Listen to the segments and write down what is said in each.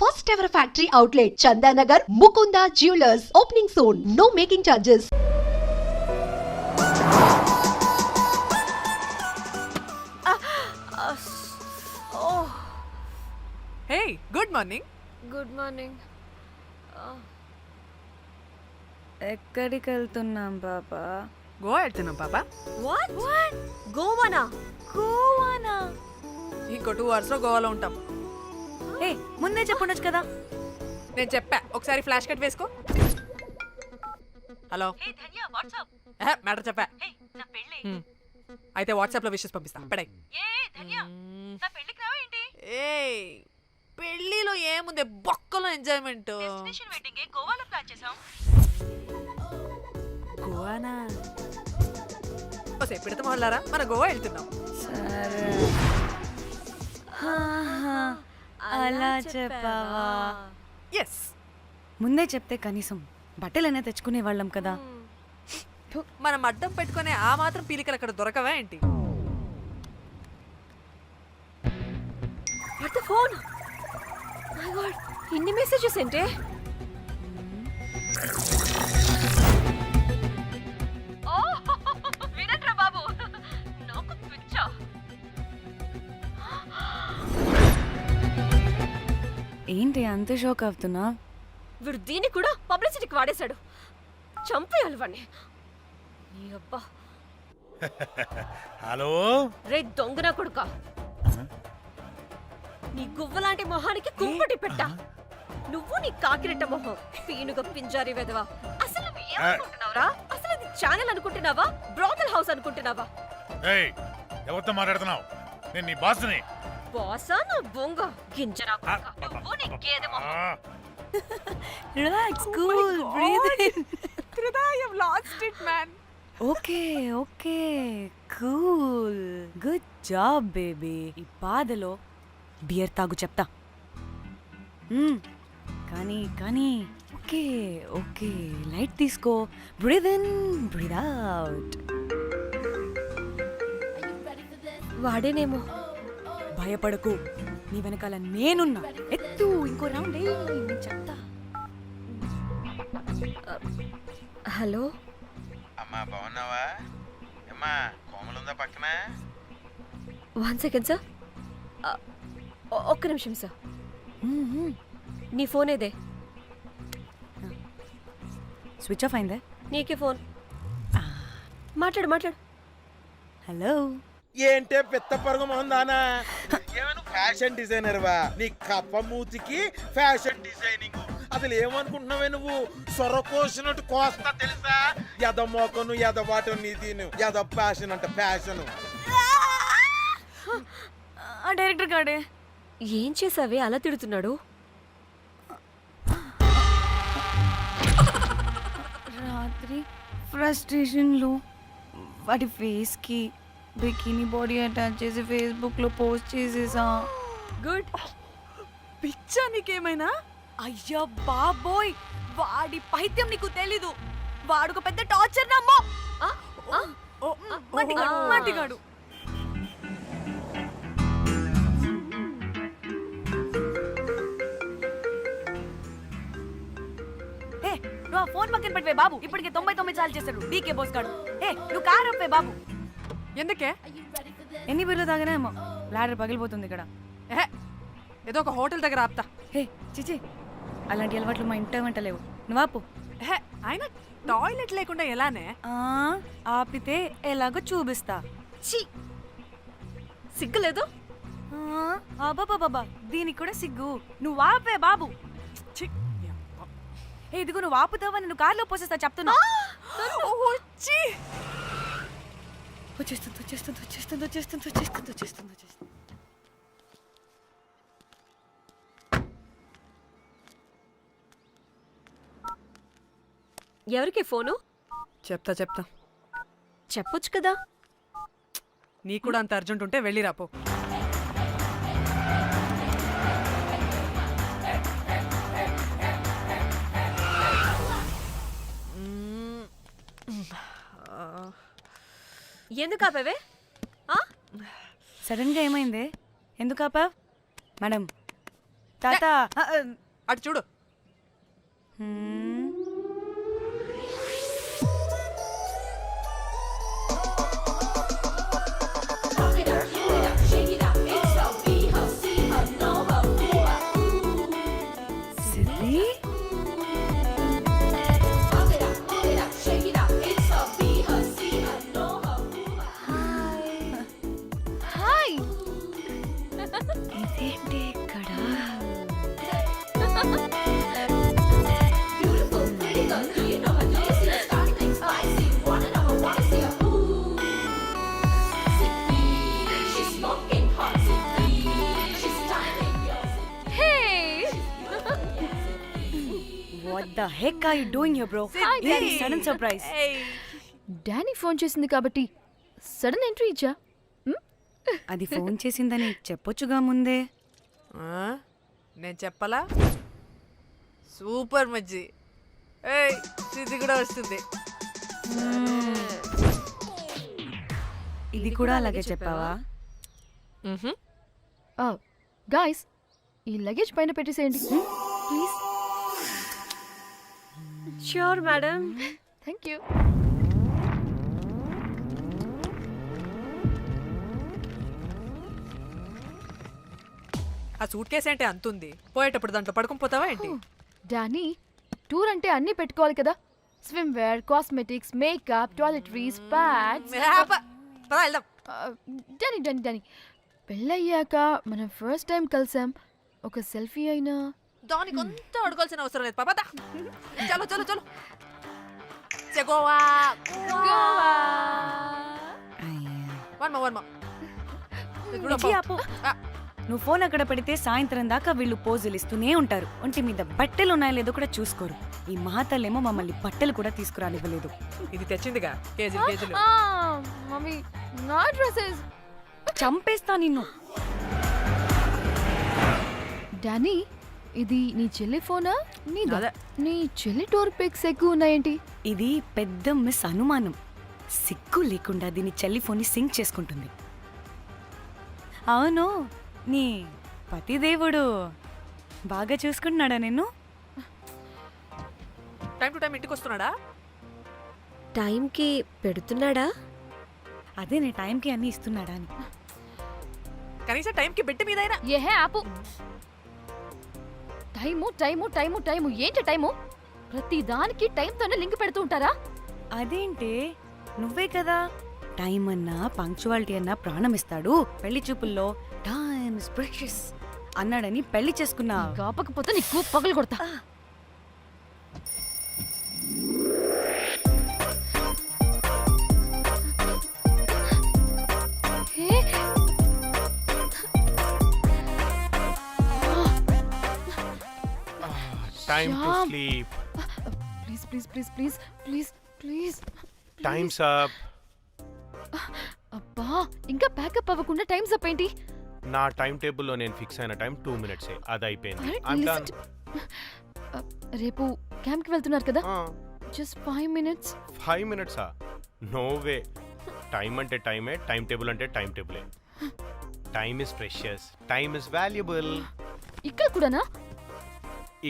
first ever factory outlet, Chandanagar, Mukunda Jewelers, opening soon. No making charges. Hey, good morning. Good morning. ఎక్కడికి వెళ్తున్నాం పాపా? గోవా వెళ్తున్నాం పాపా. What గోవానా? గోవానా? ఇంకో 2 hours లో గోవాలో ఉంటాం. ఏ ముందే చెప్పుండొచ్చు కదా. నేను చెప్పా, ఒకసారి ఫ్లాష్ కట్ వేసుకో. హలో మ్యాటర్ చెప్పా. అయితే వాట్సాప్ లో విషెస్ పంపిస్తా. పడే ఏ పెళ్ళిలో ఏముంది, బొక్కలో ఎంజాయ్మెంట్. గోవానా? పెడతాం వాళ్ళారా, మన గోవా వెళ్తున్నాం. సరే అలా చెప్పావా? ఎస్, ముందే చెప్తే కనీసం బట్టలైనా తెచ్చుకునే వాళ్ళం కదా. మనం అడ్డం పెట్టుకునే ఆ మాత్రం పీలికలు అక్కడ దొరకవా ఏంటి? What the phone? My God, ఇన్ని మెసేజెస్ ఏంటే? వినట్రా బాబు, నాకు పిచ్చా. ఏంటి అంత షాక్ అవుతున్నా? వీడు దీన్ని కూడా పబ్లిసిటీకి వాడేశాడు. చంపేయాలి వాడిని. నీ అబ్బా. హలో రే దొంగన కొడుక, నీ గువ్వలాంటి మొహానికి కుంపటి పెట్ట. నువ్వు నీ కాకిరెట్ట మొహం, పీనుగ పింజారి వెదవా. అసలు నువ్వు ఏమనుకుంటున్నావురా? అసలు ఇది ఛానల్ అనుకుంటున్నావా, బ్రోకల్ హౌస్ అనుకుంటున్నావా? ఏయ్, ఎవరితో మాట్లాడుతున్నావు? నేను నీ బాస్ని. బాసా నా బొంగ గింజరా కొడుక. నువ్వు నీ గేదె మొహం. Relax, cool, breathe in. I have lost it, man. Okay okay, cool, good job baby. ఈ బాధలో బియర్ తాగు చెప్తా. కానీ కానీ ఓకే ఓకే, లైట్ తీసుకో. Breathe in, breathe out. వాడేనేమో. భయపడకు, నీ వెనకాల నేనున్నా. ఎత్తు, ఇంకో రౌండ్ నేను చెప్తా. హలో అమ్మా, బాగున్నావా? అమ్మా, కోమలుందా పక్కన? 1 second సార్. ఒక్క నిమిషం సార్. నీ ఫోన్ ఏదే? స్విచ్ ఆఫ్ అయిందే. నీకే ఫోన్. మాట్లాడు మాట్లాడు. హలో. ఏంటే పెద్ద పరుగు మొహందానా? ఏమైనా ఫ్యాషన్ డిజైనర్ వా? నీ కప్ప మూతికి ఫ్యాషన్ డిజైనింగ్. అసలు ఏమనుకుంటున్నావే నువ్వు? సొర కోసినట్టు కోస్తా తెలుసా? ఎద మోకను ఎద వాటను నీ తీను ఎద ఫ్యాషన్ అంట ఫ్యాషన్. ఆ డైరెక్టర్ గాడే ఏం చేసావే అలా తిడుతున్నాడు? రాత్రి ఫ్రస్ట్రేషన్లో వాడి ఫేస్కి బికినీ బాడీ అటాచ్ చేసి ఫేస్బుక్లో పోస్ట్ చేసేసా. గుడ్. పిచ్చా నీకేమైనా? అయ్యా బాబోయ్, వాడి పైత్యం నీకు తెలీదు. వాడుక పెద్ద టార్చర్ నమ్మో. మట్టిగాడు. ఏ నువ్వు ఆ ఫోన్ పక్కన పెట్టవే బాబు. ఇప్పటికే 99 సార్లు చేశాడు డీకే బోస్ గాడు. ఏ నువ్వు కారు అప్పే బాబు. ఎందుకే? ఎన్ని బిర్లు తాగినామో లాడర్ పగిలిపోతుంది ఇక్కడ. ఏదో ఒక హోటల్ దగ్గర ఆపుతా. హే చిచి, అలాంటి అలవాట్లు మా ఇంట వెంట లేవు. నువ్వు ఆపు. ఆయన టాయిలెట్ లేకుండా ఎలానే? ఆపితే ఎలాగో చూపిస్తా. ఛీ, సిగ్గులేదు? బాబా దీనికి కూడా సిగ్గు. నువ్వు ఆపే బాబు. ఇదిగో నువ్వు ఆపుతావని నువ్వు కార్లో పోసేస్తా చెప్తున్నా. వచ్చేస్తుంది వచ్చేస్తుంది వచ్చేస్తుంది వచ్చేస్తుంది వచ్చేస్తుంది వచ్చేస్తుంది వచ్చేస్తుంది. ఎవరికి ఫోను? చెప్తా చెప్తా. చెప్పొచ్చు కదా. నీకు కూడా అంత అర్జెంట్ ఉంటే వెళ్ళి రాపో. ఎందుకు ఆపేవే? సడన్గా ఏమైంది? ఎందుకు ఆపా? మేడం తాత అటు చూడు. సిద్ధి హాయ్ ఇదేంటి ఇక్కడ What the heck are you doing here, bro? ఏంటి సడన్ సర్ప్రైజ్? ఏయ్, డానీ ఫోన్ చేసింది కాబట్టి సడన్ ఎంట్రీ ఇచ్చా. అది ఫోన్ చేసిందని చెప్పొచ్చుగా ముందే. ఆ? నేను చెప్పలా? సూపర్ మజ్జి. ఏయ్, సిద్ధి కూడా వస్తుంది. ఇది కూడా అలాగే చెప్పావా? గాయస్ ఈ లగేజ్ పైన పెట్టేసేయండి please. Sure madam. Thank you. ఆ సూట్ కేసు అంటే అంతుంది, పోయేటప్పుడు దాంట్లో పడుకుని పోతావా ఏంటి? డానీ టూర్ అంటే అన్నీ పెట్టుకోవాలి కదా. Swimwear, cosmetics, makeup, toiletries, pads. పద వెళ్దాం. డానీ డానీ డానీ పెళ్ళయ్యాక మనం ఫస్ట్ టైం కలిసాం. ఒక సెల్ఫీ అయినా. దానికి అంతా అడగాల్సిన అవసరం లేదు పాపా. చలో చలో చలో. గోవా వర్మ విజి, ఆపు. నువ్వు ఫోన్ అక్కడ పెడితే సాయంత్రం దాకా వీళ్ళు పోజులు ఇస్తూనే ఉంటారు. ఒంటి మీద బట్టలు ఉన్నాయో లేదో కూడా చూసుకోరు. ఈ మహాతల్లేమో మమ్మల్ని బట్టలు కూడా తీసుకురానివ్వలేదు. ఇది తెచ్చిందిగా కేజీలు కేజీలు. మమ్మీ నా డ్రెస్సెస్. చంపేస్తా నిన్ను. డానీ ఇది నీ చెల్లి ఫోనా నీదా? అదే. నీ చెల్లి టూర్ పిక్స్ ఎక్కువ ఉన్నాయేంటి? ఇది పెద్ద మిస్ అనుమానం. సిగ్గు లేకుండా దీని చెల్లి ఫోన్ని సింక్ చేసుకుంటుంది. అవును, నీ పతిదేవుడు బాగా చూసుకుంటున్నాడా నిన్ను? టైం టు టైం ఇంటికి వస్తున్నాడా? టైంకి పెడుతున్నాడా? అదే నీ టైంకి అన్నీ ఇస్తున్నాడా అని. కనీసం టైంకి బిడ్డ మీదైనా. ఏహే ఆపు. టైము టైము టైము టైము ఏంటి టైము? ప్రతి దానికి టైంతోనే లింక్ పెడుతూ ఉంటారా? అదేంటే నువ్వే కదా టైం అన్నా పంక్చువాలిటీ అన్నా ప్రాణం ఇస్తాడు, పెళ్లి చూపుల్లో టైమ్ ఇస్ ప్రెషియస్ అన్నాడని పెళ్లి చేసుకున్నా. కాపకపోతే నీకు పగలు కొడతా. Time to Shyam. sleep. Please please please please please please. Time's up. అబ్బా ఇంకా ప్యాకప్ అవ్వకుండా టైమ్స్ అప్ ఏంటి? నా టైం టేబుల్లో నేను ఫిక్స్ అయిన టైం 2 minutes. అది అయిపోయింది. అరే, I'm listen done. రేపు క్యాంప్కి వెళ్తున్నారు కదా, just 5 minutes. 5 minutes? No way. Time అంటే టైమే, టైం టేబుల్ అంటే టైం టేబులే. Time is precious, time is valuable. ఇక్కడ కూడానా?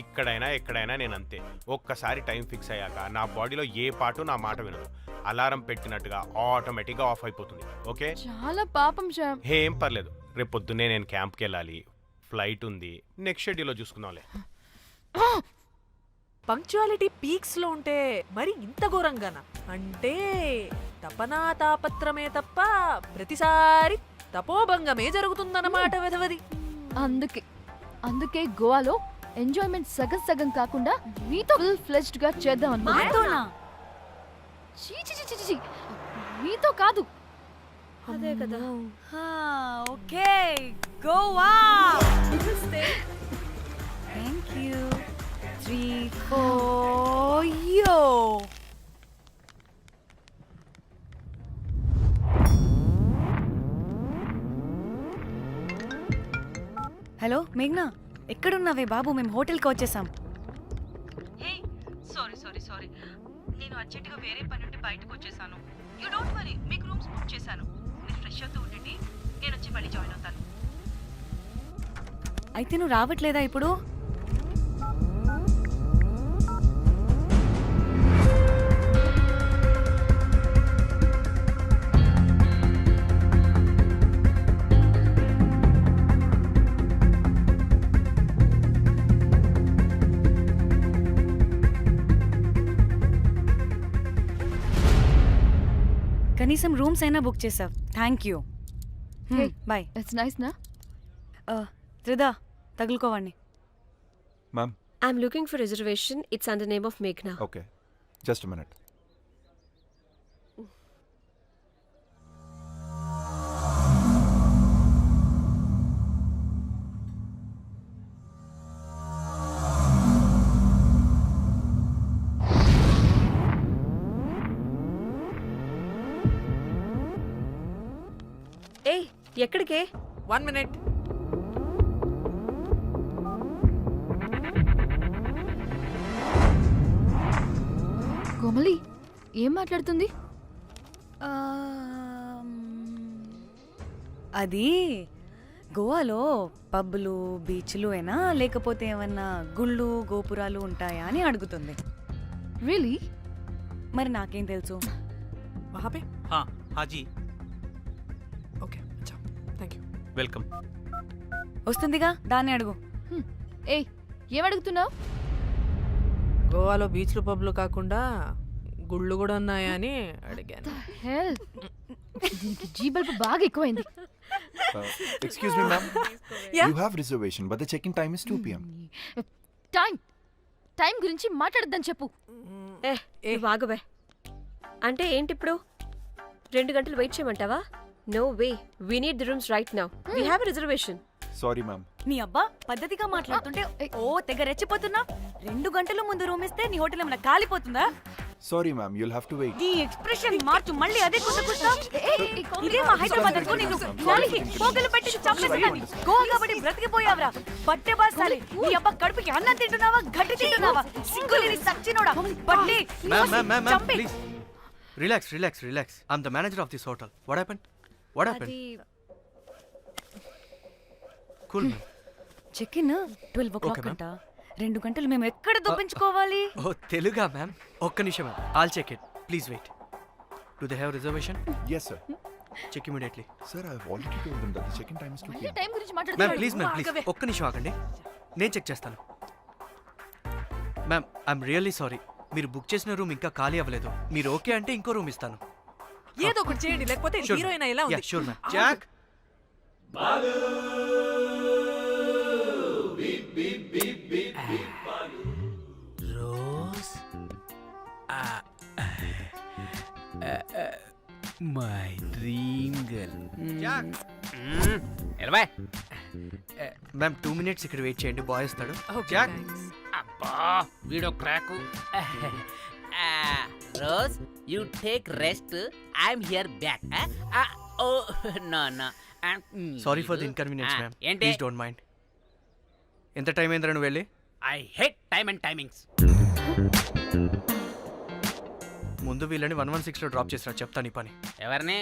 ఇక్కడైనా ఎక్కడైనా నేను అంతే. ఒక్కసారి టైం ఫిక్స్ అయ్యాక నా బాడీలో ఏ పాటు నా మాట వినదు. అలారం పెట్టినట్టుగా ఆటోమేటిక్గా ఆఫ్ అయిపోతుంది. ఓకే, చాలా పాపం శ్యామ్. ఏం పర్లేదు. రేపు పొద్దున్నే నేను క్యాంప్కి వెళ్ళాలి, ఫ్లైట్ ఉంది. నెక్స్ట్ షెడ్యూల్లో చూసుకుందాంలే. పంక్చువాలిటీ పీక్స్ లో ఉంటే మరి ఇంత ఘోరంగానా? అంటే తపనా తాపత్రమే తప్ప ప్రతిసారి తపోభంగమే జరుగుతుందన్నమాట వెధవది. అందుకే గోవాలో ఎంజాయ్మెంట్ సగం సగం కాకుండా మీతో ఫుల్ ఫ్లెజ్డ్ గా చేద్దాం మాతోనా? మీతో కాదు. అదే కదా. ఓకే, గోవా. Thank you. 3, 4 యో. హలో మేఘ్నా, ఎక్కడున్నావే బాబు? మేము హోటల్కి వచ్చేసాం. సారీ నేను అర్జెంటుగా వేరే పని నుండి బయటకు వచ్చేసాను. యూ డోంట్ వరీ, మీకు రూమ్స్ బుక్ చేశాను. మీరు ఫ్రెష్ అవుతూ ఉండండి, నేను వచ్చి మళ్ళీ జాయిన్ అవుతాను. అయితే నువ్వు రావట్లేదా ఇప్పుడు? కనీసం రూమ్స్ అయినా బుక్ చేసావు, thank you. Hey. Bye. It's nice నా? త్రిదా, తగులుకోవాడిని. Ma'am. I'm looking for reservation. It's under name of మేఘ్నా. Okay, just minute. ఏయ్, ఎక్కడికే? 1 minute. కోమలి ఏం మాట్లాడుతుంది? అది గోవాలో పబ్బులు బీచ్లు అయినా లేకపోతే ఏమన్నా గుళ్ళు గోపురాలు ఉంటాయా అని అడుగుతుంది. రియలీ? మరి నాకేం తెలుసు? वहाँ पे? हाँ हाँ जी ఓకే, అచ్చా, థ్యాంక్ యూ. वेलकम. వస్తుందిగా, దాన్ని అడుగు. ఏయ్, ఏం అడుగుతున్నావు? గోవాలో బీచ్లు పబ్లు కాకుండా గుళ్ళు కూడా ఉన్నాయా అని అడిగాను. హెల్, దీనికి జీ బల్బ్ బాగా ఎక్కువైంది. Excuse me ma'am, you have reservation but the check in time is 2 PM. Time గురించి మాట్లాడద్దని చెప్పు. నువ్వు ఆగువే. అంటే ఏంటి ఇప్పుడు 2 గంటలు వెయిట్ చేయమంటావా? No way, we need the rooms right now. We have reservation. Sorry ma'am. నీ అబ్బా పద్ధతిగా మాట్లాడుతుంటే ఓ తెగ రెచ్చిపోతున్నా. 2 గంటల ముందు రూమ్ ఇస్తే నీ హోటల్ ఏమైనా కాలిపోతుందా? Sorry ma'am, you'll have to wait. నీ ఎక్స్ప్రెషన్ మార్చు, మళ్ళీ అదే కుసకుస్తా. ఇదే మా హైదరాబాద్ అనుకో, నిన్ను నాలికి పోగలు పెట్టి చంపేస్తాను. గోవా కాబట్టి బ్రతికిపోయావరా బట్టే బాసాలి. నీ అబ్బా కడుపుకి అన్నం తింటున్నావా, గడ్డి తింటున్నావా? సింగులేని సచ్చినోడా బట్టే. Ma'am, చంపే. please. Relax. I'm the manager of this hotel. What happened? అది Cool, ma'am. Check in 12 o'clock Okay, ma'am. అంట. 2 గంటలు మేము ఎక్కడ దొప్పించుకోవాలి? Oh, Teluga, ma'am. ఒక్క నిమిషం, ma'am. I'll check it. Please wait. Do they have reservation? Yes sir. Check immediately. Sir, I have already told them that the check in time is 2 PM. Time గురించి ma'am మాట్లాడుతున్నాడు. Please ma'am please ఒక్క నిమిషం ఆగండి, నేను check చేస్తాను. Ma'am I'm really sorry, మీరు book చేసిన room ఇంకా ఖాళీ అవ్వలేదు. మీరు ఓకే అంటే ఇంకో రూమ్ ఇస్తాను. ఏదో ఒకటి చేయండి, లేకపోతే హీరోయిన్ ఎలా ఉంది? Sure ma'am. Jack, Rose, my dream girl. Jack. ఎలవా మ్యామ్ 2 minutes ఇక్కడ వెయిట్ చేయండి, బాయ్ వస్తాడు. Okay, Jack. thanks. అబ్బా వీడో crack. Rose you take rest, I'm here back. Oh no no, sorry for the inconvenience ma'am, ఏంటి? Please don't mind. ఎంత time అయిందిరా నువ్వు వెళ్ళి? I hate time and timings. ముందు వీళ్ళని 116లో డ్రాప్ చేసినా చెప్తాను ఈ పని. ఎవరిని?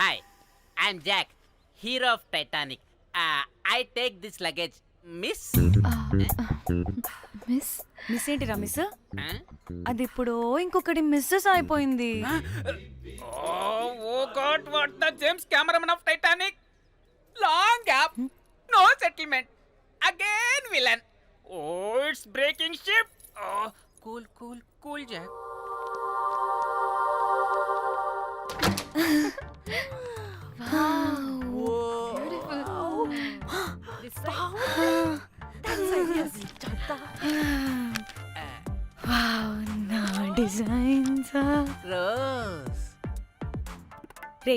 Hi, I'm Jack, hero of Titanic. I take this luggage miss. Miss miss ఏంటిరా మిస్? అది ఇప్పుడు ఇంకొకటి మిస్సెస్ అయిపోయింది. Oh God, what the James cameraman of Titanic. Long gap, no settlement, again villain. Oh it's breaking ship. Cool cool cool Jack. Wow, నా designs. Rose. రే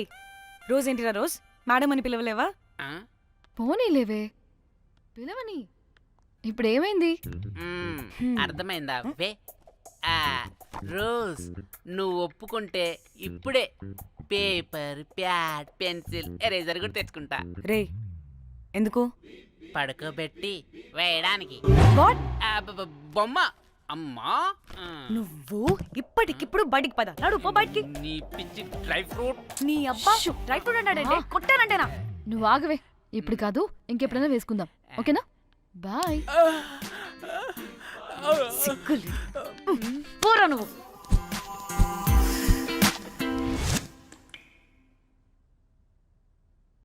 Rose ఏంటిరా Rose? Madam అని పిలవలేవా? పోనీలేవే, పిలవని. ఇప్పుడు ఏమైంది? అర్థమైందా? వే రోజ్, నువ్వు ఒప్పుకుంటే ఇప్పుడే పేపర్, ప్యాడ్, పెన్సిల్, ఎరేజర్ కూడా తెచ్చుకుంటా. రే ఎందుకు? పడుకోబెట్టి వేయడానికి. వాట్? బొమ్మ అమ్మా. నువ్వు ఇప్పటికిప్పుడు బయటికి పద. నడు పో బయటికి. నీ పిచ్చి డ్రై ఫ్రూట్. నీ అబ్బా డ్రై ఫ్రూట్ అన్నాడంటే కొట్టానంటేనా? నువ్వు ఆగవే, ఇప్పుడు కాదు ఇంకెప్పుడైనా వేసుకుందాం, ఓకేనా? బాయ్. సిగ్గులు పోరా నువ్వు.